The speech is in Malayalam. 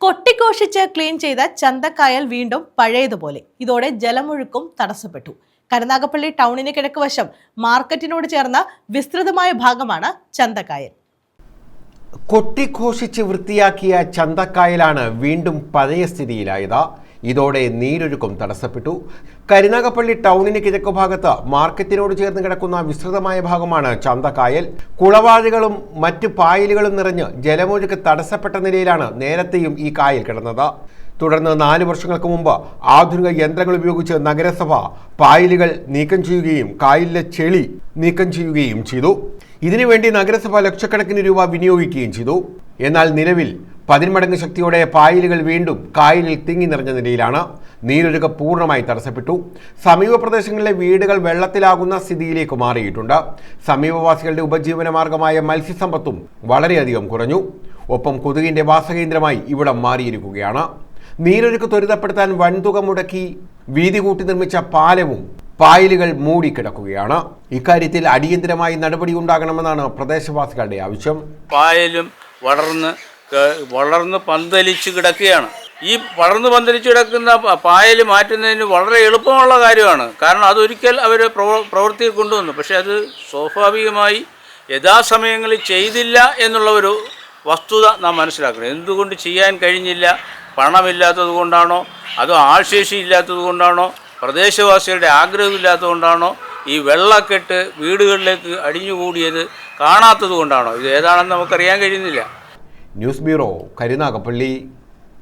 കൊട്ടിഘോഷിച്ച് ക്ലീൻ ചെയ്ത ചന്തക്കായൽ വീണ്ടും പഴയതുപോലെ. ഇതോടെ ജലമൊഴുക്കും തടസ്സപ്പെട്ടു. കരുനാഗപ്പള്ളി ടൗണിന് കിഴക്ക് വശം മാർക്കറ്റിനോട് ചേർന്ന വിസ്തൃതമായ ഭാഗമാണ് ചന്തക്കായൽ. കൊട്ടിഘോഷിച്ച് വൃത്തിയാക്കിയ ചന്തക്കായലാണ് വീണ്ടും പഴയ സ്ഥിതിയിലായത്. ഇതോടെ നീരൊഴുക്കും തടസ്സപ്പെട്ടു. കരുനാഗപ്പള്ളി ടൗണിന് കിഴക്ക് ഭാഗത്ത് മാർക്കറ്റിനോട് ചേർന്ന് കിടക്കുന്ന വിസ്തൃതമായ ഭാഗമാണ് ചന്തക്കായൽ. കുളവാഴികളും മറ്റു പായലുകളും നിറഞ്ഞ് ജലമൊഴുക്ക് തടസ്സപ്പെട്ട നിലയിലാണ് നേരത്തെയും ഈ കായൽ കിടന്നത്. തുടർന്ന് 4 വർഷങ്ങൾക്ക് മുമ്പ് ആധുനിക യന്ത്രങ്ങൾ ഉപയോഗിച്ച് നഗരസഭ പായലുകൾ നീക്കം ചെയ്യുകയും കായലിലെ ചെളി നീക്കം ചെയ്യുകയും ചെയ്തു. ഇതിനുവേണ്ടി നഗരസഭ ലക്ഷക്കണക്കിന് രൂപ വിനിയോഗിക്കുകയും ചെയ്തു. എന്നാൽ നിലവിൽ 10 മടങ്ങ് ശക്തിയോടെ പായലുകൾ വീണ്ടും കായലിൽ തിങ്ങി നിറഞ്ഞ നിലയിലാണ്. നീരൊഴുക്ക് പൂർണ്ണമായി തടസ്സപ്പെട്ടു. സമീപ പ്രദേശങ്ങളിലെ വീടുകൾ വെള്ളത്തിലാകുന്ന സ്ഥിതിയിലേക്ക് മാറിയിട്ടുണ്ട്. സമീപവാസികളുടെ ഉപജീവന മാർഗമായ മത്സ്യസമ്പത്തും വളരെയധികം കുറഞ്ഞു. ഒപ്പം കൊതുകിന്റെ വാസകേന്ദ്രമായി ഇവിടം മാറിയിരിക്കുകയാണ്. നീരൊഴുക്ക് ത്വരിതപ്പെടുത്താൻ വൻതുക മുടക്കി വീതി കൂട്ടി നിർമ്മിച്ച പാലവും പായലുകൾ മൂടിക്കിടക്കുകയാണ്. ഇക്കാര്യത്തിൽ അടിയന്തരമായി നടപടി ഉണ്ടാകണമെന്നാണ് പ്രദേശവാസികളുടെ ആവശ്യം. പായലും വളർന്ന് പന്തലിച്ച് കിടക്കുകയാണ്. ഈ വളർന്ന് പന്തലിച്ച് കിടക്കുന്ന പായൽ മാറ്റുന്നതിന് വളരെ എളുപ്പമുള്ള കാര്യമാണ്. കാരണം അതൊരിക്കൽ അവർ പ്രവൃത്തിയിൽ കൊണ്ടുവന്നു. പക്ഷേ അത് സ്വാഭാവികമായി യഥാസമയങ്ങളിൽ ചെയ്തില്ല എന്നുള്ള ഒരു വസ്തുത നാം മനസ്സിലാക്കണം. എന്തുകൊണ്ട് ചെയ്യാൻ കഴിഞ്ഞില്ല? പണമില്ലാത്തത് കൊണ്ടാണോ, അതോ ആൾശേഷി ഇല്ലാത്തത് കൊണ്ടാണോ, പ്രദേശവാസികളുടെ ആഗ്രഹമില്ലാത്തത് കൊണ്ടാണോ, ഈ വെള്ളക്കെട്ട് വീടുകളിലേക്ക് അടിഞ്ഞുകൂടിയത് കാണാത്തത് കൊണ്ടാണോ? ഇത് ഏതാണെന്ന് നമുക്കറിയാൻ കഴിയുന്നില്ല. News bureau, Karunagappally.